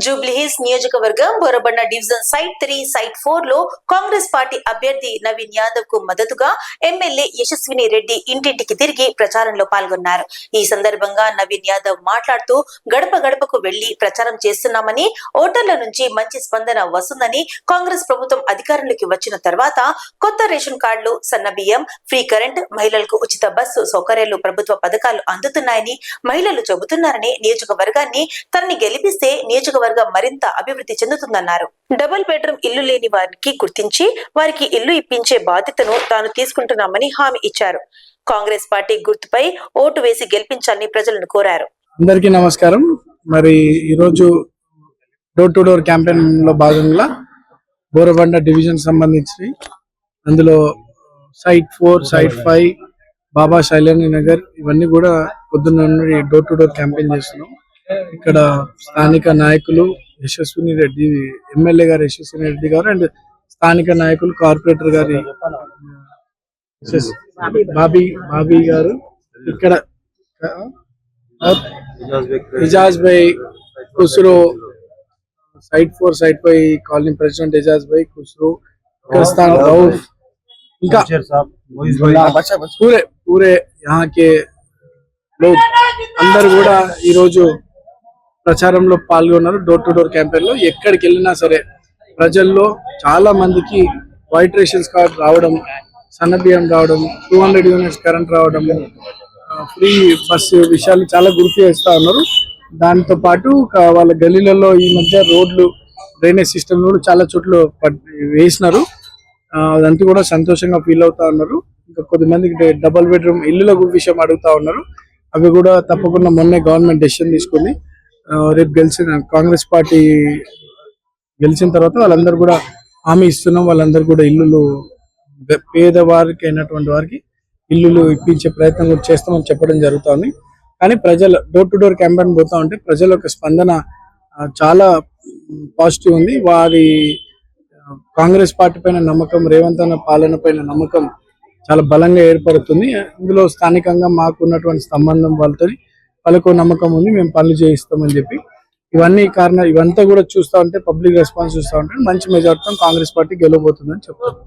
జూబ్లీహిల్స్ నియోజకవర్గం Borabanda division site 3 site 4 లో Congress party అభ్యర్థి నవీన్ యాదవ్ కు మద్దతుగా ఎమ్మెల్యే యశస్విని రెడ్డి ఇంటింటికి తిరిగి ప్రచారంలో పాల్గొన్నారు. ఈ సందర్భంగా నవీన్ యాదవ్ మాట్లాడుతూ గడప గడపకు వెళ్లి ప్రచారం చేస్తున్నామని, ఓటర్ల నుంచి మంచి స్పందన వస్తుందని, కాంగ్రెస్ ప్రభుత్వం అధికారంలోకి వచ్చిన తర్వాత కొత్త రేషన్ కార్డులు, సన్న బియ్యం, ఫ్రీ కరెంట్, మహిళలకు ఉచిత బస్సు సౌకర్యాలు, ప్రభుత్వ పథకాలు అందుతున్నాయని మహిళలు చెబుతున్నారని, నియోజకవర్గాన్ని తనని గెలిపిస్తే నియోజకవర్గం మరింత అభివృద్ధి చెందుతుందన్నారు. డబుల్ బెడ్రూమ్ ఇల్లు లేని వారికి గుర్తించి వారికి ఇల్లు ఇప్పించే బాధ్యతను తాను తీసుకుంటున్నామని హామీ ఇచ్చారు. కాంగ్రెస్ పార్టీ గుర్తుపై ఓటు వేసి గెలిపించాలని ప్రజలను కోరారు. అందరికీ నమస్కారం. మరి ఈరోజు డోర్ టు డోర్ క్యాంపెయిన్ లో భాగంగా బోరబండ డివిజన్ సంబంధించి అందులో సైట్ 4, సైట్ 5, బాబా శైలేంద్ర నగర్ ఇవన్నీ కూడా పొద్దున్న నుండి డోర్ టు డోర్ క్యాంపెయిన్ చేస్తున్నాం. ఇక్కడ స్థానిక నాయకులు యశస్విని రెడ్డి, ఎమ్మెల్యే గారు యశస్విని రెడ్డి గారు అండ్ స్థానిక నాయకులు కార్పొరేటర్ గారి బాబీ గారు, ఇక్కడ Ijaz bhai Khusro, site 4 site 5 colony president Ijaz bhai Khusro, ఇక్కడ రౌఫ్, ఇంకా పూరే యహాకే లోగ్ అందరు కూడా ఈరోజు ప్రచారంలో పాల్గొన్నారు. డోర్ టు డోర్ క్యాంపెయిన్ లో ఎక్కడికి వెళ్ళినా సరే ప్రజల్లో చాలా మందికి వైట్ రేషన్స్ కార్డ్ రావడం, సన్న బియ్యం రావడం, 200 యూనిట్స్ కరెంట్ రావడం, ఫ్రీ బస్సు విషయాలు చాలా గుర్తు చేస్తా ఉన్నారు. దాంతో పాటు వాళ్ళ గలీలలో ఈ మధ్య రోడ్లు, డ్రైనేజ్ సిస్టమ్ కూడా చాలా చోట్ల వేసినారు. అదంతా కూడా సంతోషంగా ఫీల్ అవుతా ఉన్నారు. ఇంకా కొద్దిమందికి డబుల్ బెడ్రూమ్ ఇల్లుల విషయం అడుగుతా ఉన్నారు. అవి కూడా తప్పకుండా మొన్నే గవర్నమెంట్ డెసిషన్ తీసుకుంది. రేపు కాంగ్రెస్ పార్టీ గెలిచిన తర్వాత వాళ్ళందరూ కూడా హామీ ఇస్తున్నాం. వాళ్ళందరూ కూడా ఇల్లులు, పేదవారికి అయినటువంటి వారికి ఇల్లులు ఇప్పించే ప్రయత్నం కూడా చేస్తామని చెప్పడం జరుగుతుంది. కానీ ప్రజలు డోర్ టు డోర్ క్యాంపెయిన్ పోతా ఉంటే ప్రజల యొక్క స్పందన చాలా పాజిటివ్ ఉంది. వారి కాంగ్రెస్ పార్టీ పైన నమ్మకం, రేవంత్ అన్న పాలన పైన నమ్మకం చాలా బలంగా ఏర్పడుతుంది. ఇందులో స్థానికంగా మాకు ఉన్నటువంటి సంబంధం వాళ్ళకు నమ్మకం ఉంది. మేము పనులు చేయిస్తామని చెప్పి ఇవంతా కూడా చూస్తూ ఉంటే, పబ్లిక్ రెస్పాన్స్ చూస్తూ ఉంటే మంచి మెజార్టీతో కాంగ్రెస్ పార్టీ గెలవబోతుందని చెప్తాను.